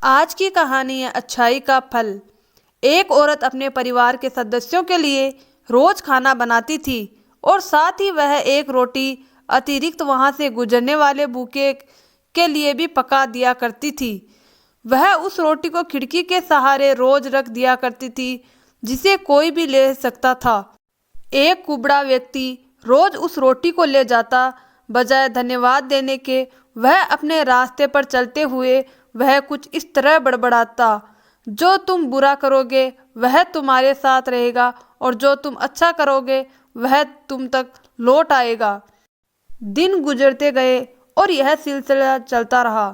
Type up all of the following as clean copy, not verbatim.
आज की कहानी है अच्छाई का फल। एक औरत अपने परिवार के सदस्यों के लिए रोज खाना बनाती थी और साथ ही वह एक रोटी अतिरिक्त वहां से गुजरने वाले भूखे के लिए भी पका दिया करती थी। वह उस रोटी को खिड़की के सहारे रोज रख दिया करती थी, जिसे कोई भी ले सकता था। एक कुबड़ा व्यक्ति रोज उस रोटी को ले जाता। बजाय धन्यवाद देने के वह अपने रास्ते पर चलते हुए वह कुछ इस तरह बड़बड़ाता, जो तुम बुरा करोगे वह तुम्हारे साथ रहेगा और जो तुम अच्छा करोगे वह तुम तक लौट आएगा। दिन गुजरते गए और यह सिलसिला चलता रहा।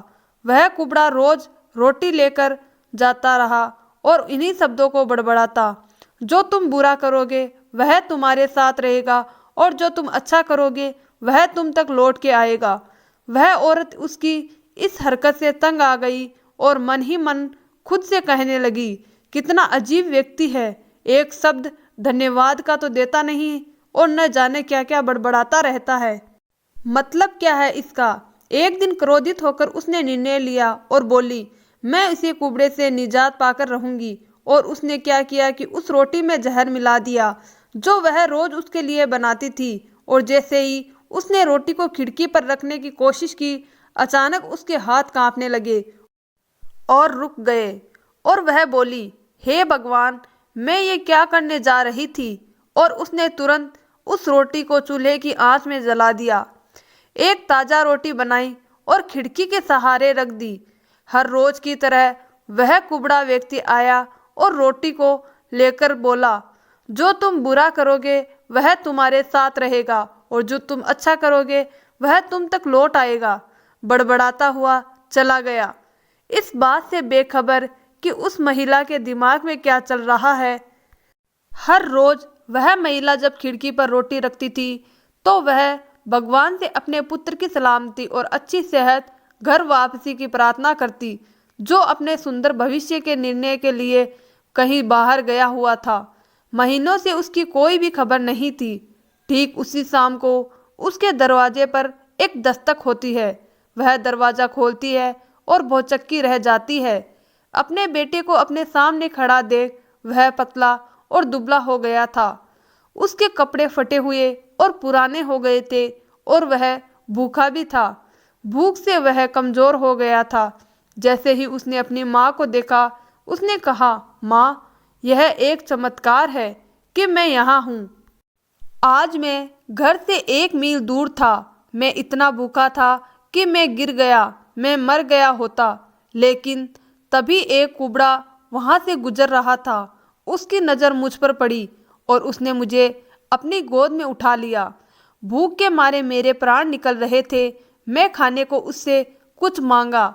वह कुबड़ा रोज रोटी लेकर जाता रहा और इन्हीं शब्दों को बड़बड़ाता, जो तुम बुरा करोगे वह तुम्हारे साथ रहेगा और जो तुम अच्छा करोगे वह तुम तक लौट के आएगा। वह औरत उसकी इस हरकत से तंग आ गई और मन ही मन खुद से कहने लगी, कितना अजीब व्यक्ति है, एक शब्द धन्यवाद का तो देता नहीं और न जाने क्या क्या बड़बड़ाता रहता है। मतलब क्या है इसका। एक दिन क्रोधित होकर उसने निर्णय लिया और बोली, मैं इसी कुबड़े से निजात पाकर रहूंगी। और उसने क्या किया कि उस रोटी में जहर मिला दिया जो वह रोज उसके लिए बनाती थी। और जैसे ही उसने रोटी को खिड़की पर रखने की कोशिश की, अचानक उसके हाथ कांपने लगे और रुक गए और वह बोली, हे भगवान, मैं ये क्या करने जा रही थी। और उसने तुरंत उस रोटी को चूल्हे की आंच में जला दिया। एक ताज़ा रोटी बनाई और खिड़की के सहारे रख दी। हर रोज की तरह वह कुबड़ा व्यक्ति आया और रोटी को लेकर बोला, जो तुम बुरा करोगे वह तुम्हारे साथ रहेगा और जो तुम अच्छा करोगे वह तुम तक लौट आएगा। बड़बड़ाता हुआ चला गया, इस बात से बेखबर कि उस महिला के दिमाग में क्या चल रहा है। हर रोज वह महिला जब खिड़की पर रोटी रखती थी तो वह भगवान से अपने पुत्र की सलामती और अच्छी सेहत, घर वापसी की प्रार्थना करती, जो अपने सुंदर भविष्य के निर्णय के लिए कहीं बाहर गया हुआ था। महीनों से उसकी कोई भी खबर नहीं थी। ठीक उसी शाम को उसके दरवाजे पर एक दस्तक होती है। वह दरवाज़ा खोलती है और भौचक्की रह जाती है। अपने बेटे को अपने सामने खड़ा देख वह पतला और दुबला हो गया था। उसके कपड़े फटे हुए और पुराने हो गए थे और वह भूखा भी था। भूख से वह कमज़ोर हो गया था। जैसे ही उसने अपनी माँ को देखा, उसने कहा, माँ, यह एक चमत्कार है कि मैं यहाँ हूँ। आज मैं घर से 1 मील दूर था। मैं इतना भूखा था कि मैं गिर गया, मैं मर गया होता। लेकिन तभी एक कुबड़ा वहाँ से गुजर रहा था। उसकी नज़र मुझ पर पड़ी और उसने मुझे अपनी गोद में उठा लिया। भूख के मारे मेरे प्राण निकल रहे थे। मैं खाने को उससे कुछ मांगा।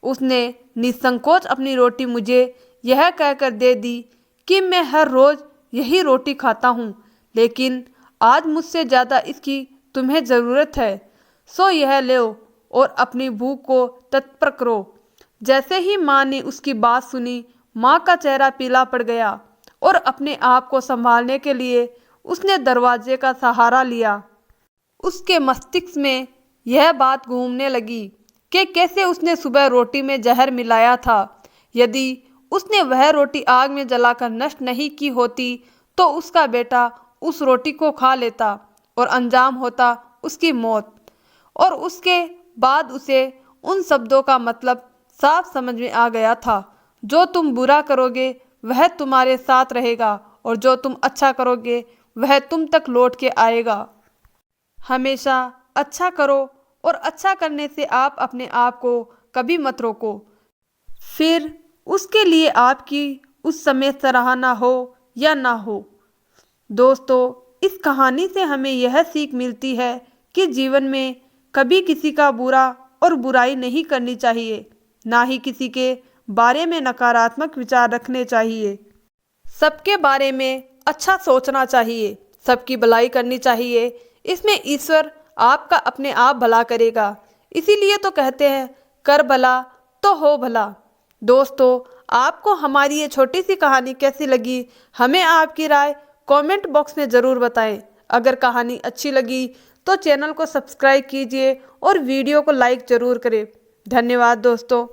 उसने निसंकोच अपनी रोटी मुझे यह कहकर दे दी कि मैं हर रोज़ यही रोटी खाता हूँ, लेकिन आज मुझसे ज़्यादा इसकी तुम्हें ज़रूरत है। सो यह लो और अपनी भूख को तत्पर करो। जैसे ही माँ ने उसकी बात सुनी, माँ का चेहरा पीला पड़ गया और अपने आप को संभालने के लिए उसने दरवाजे का सहारा लिया। उसके मस्तिष्क में यह बात घूमने लगी कि कैसे उसने सुबह रोटी में जहर मिलाया था। यदि उसने वह रोटी आग में जलाकर नष्ट नहीं की होती तो उसका बेटा उस रोटी को खा लेता और अंजाम होता उसकी मौत। और उसके बाद उसे उन शब्दों का मतलब साफ समझ में आ गया था, जो तुम बुरा करोगे वह तुम्हारे साथ रहेगा और जो तुम अच्छा करोगे वह तुम तक लौट के आएगा। हमेशा अच्छा करो और अच्छा करने से आप अपने आप को कभी मत रोको, फिर उसके लिए आपकी उस समय सराहना हो या ना हो। दोस्तों, इस कहानी से हमें यह सीख मिलती है कि जीवन में कभी किसी का बुरा और बुराई नहीं करनी चाहिए, ना ही किसी के बारे में नकारात्मक विचार रखने चाहिए। सबके बारे में अच्छा सोचना चाहिए, सबकी भलाई करनी चाहिए। इसमें ईश्वर आपका अपने आप भला करेगा। इसीलिए तो कहते हैं, कर भला तो हो भला। दोस्तों, आपको हमारी ये छोटी सी कहानी कैसी लगी, हमें आपकी राय कमेंट बॉक्स में ज़रूर बताएं। अगर कहानी अच्छी लगी तो चैनल को सब्सक्राइब कीजिए और वीडियो को लाइक ज़रूर करें। धन्यवाद दोस्तों।